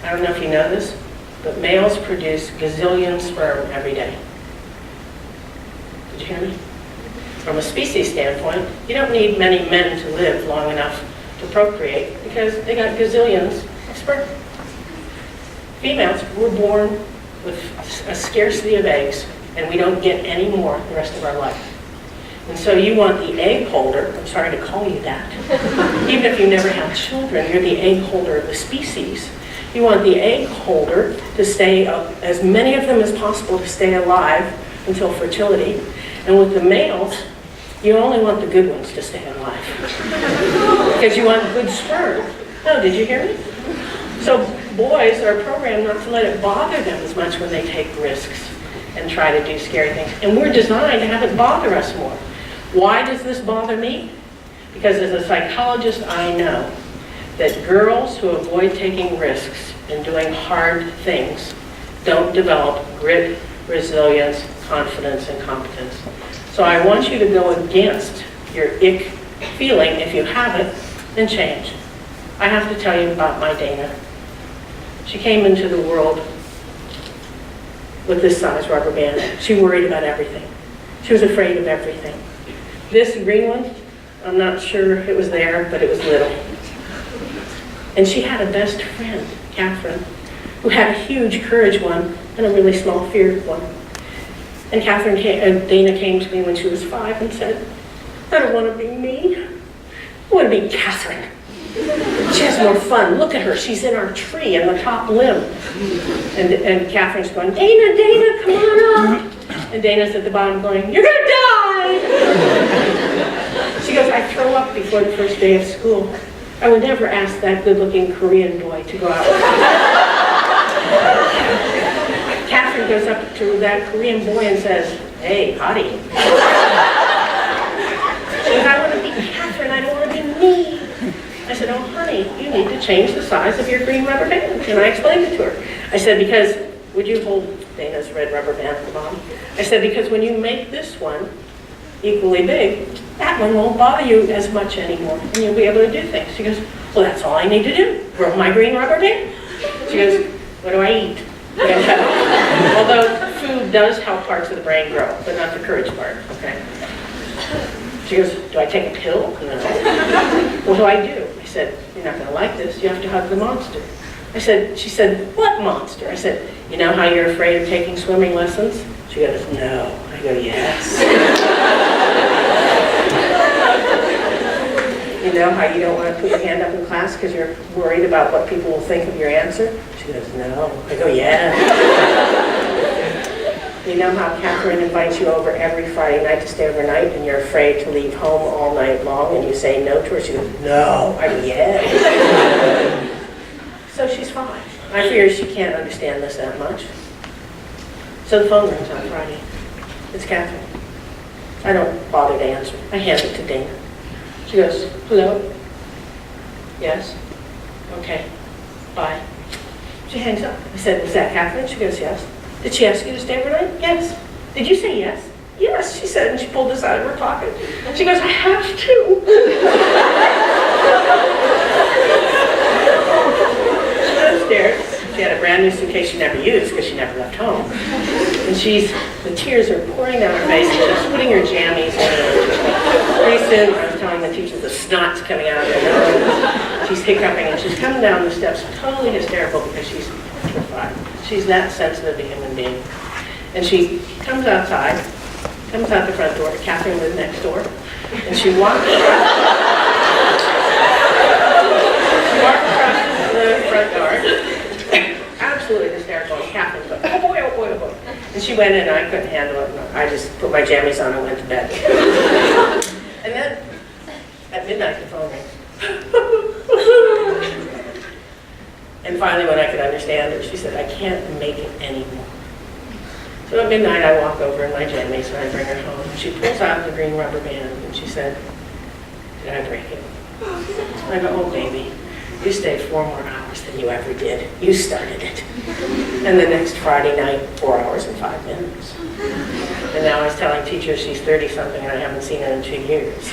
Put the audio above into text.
I don't know if you know this, but males produce gazillion sperm every day. Did you hear me? From a species standpoint, you don't need many men to live long enough to procreate because they got gazillions of sperm. Females were born with a scarcity of eggs, and we don't get any more the rest of our life. And so you want the egg holder, I'm sorry to call you that, even if you never have children, you're the egg holder of the species. You want the egg holder to stay, as many of them as possible, to stay alive until fertility. And with the males, you only want the good ones to stay alive because you want good sperm. No, did you hear me? So boys are programmed not to let it bother them as much when they take risks and try to do scary things. And we're designed to have it bother us more. Why does this bother me? Because as a psychologist, I know that girls who avoid taking risks and doing hard things don't develop grit, resilience, confidence, and competence. So I want you to go against your ick feeling, if you have it, and change. I have to tell you about my Dana. She came into the world with this size rubber band. She worried about everything. She was afraid of everything. This green one, I'm not sure it was there, but it was little. And she had a best friend, Catherine, who had a huge courage one and a really small feared one. And Dana came to me when she was 5 and said, I don't want to be me. I want to be Catherine. She has more fun. Look at her. She's in our tree in the top limb. And Catherine's going, Dana, come on up. And Dana's at the bottom going, you're going to die. She goes, I throw up before the first day of school. I would never ask that good-looking Korean boy to go out with me. Catherine goes up to that Korean boy and says, hey, hottie. She goes, I want to be Catherine. I don't want to be me. I said, oh, honey, you need to change the size of your green rubber band. And I explained it to her. I said, because, would you hold Dana's red rubber band at the bottom? I said, because when you make this one equally big, that one won't bother you as much anymore, and you'll be able to do things. She goes, well, that's all I need to do, grow my green rubber band. She goes, what do I eat? Although food does help parts of the brain grow, but not the courage part, okay? She goes, do I take a pill? No. What do I do? I said, you're not going to like this. You have to hug the monster. She said, what monster? I said, you know how you're afraid of taking swimming lessons? She goes, no. I go, yes. You know how you don't want to put your hand up in class because you're worried about what people will think of your answer? She goes, no. I go, yes. You know how Catherine invites you over every Friday night to stay overnight and you're afraid to leave home all night long and you say no to her? She goes, no. I go, yes. So she's fine. I fear she can't understand this that much. So the phone rings on Friday. It's Catherine. I don't bother to answer. I hand it to Dana. She goes, hello? Yes? Okay. Bye. She hangs up. I said, was that Catherine? She goes, yes. Did she ask you to stay overnight? Yes. Did you say yes? Yes, she said, and she pulled this out of her pocket. She goes, I have to. She went upstairs. She had a brand new suitcase she never used because she never left home. And the tears are pouring down her face and she's putting her jammies in. Pretty soon, I was telling the teacher the snot's coming out of her nose. She's hiccuping and she's coming down the steps totally hysterical because she's petrified. She's that sensitive to human being. And she comes out the front door. Catherine lived next door. And she walks across the front yard. Absolutely hysterical. And Catherine goes, oh boy, oh boy, oh boy. And she went in and I couldn't handle it. And I just put my jammies on and went to bed. And then at midnight the phone rings. And finally when I could understand her, she said, I can't make it anymore. So at midnight I walk over in my jammies and I bring her home. She pulls out the green rubber band and she said, did I break it? I go, oh baby, you stayed 4 more hours than you ever did. You started it. And the next Friday night, 4 hours and 5 minutes. And now I was telling teachers she's 30-something and I haven't seen her in 2 years.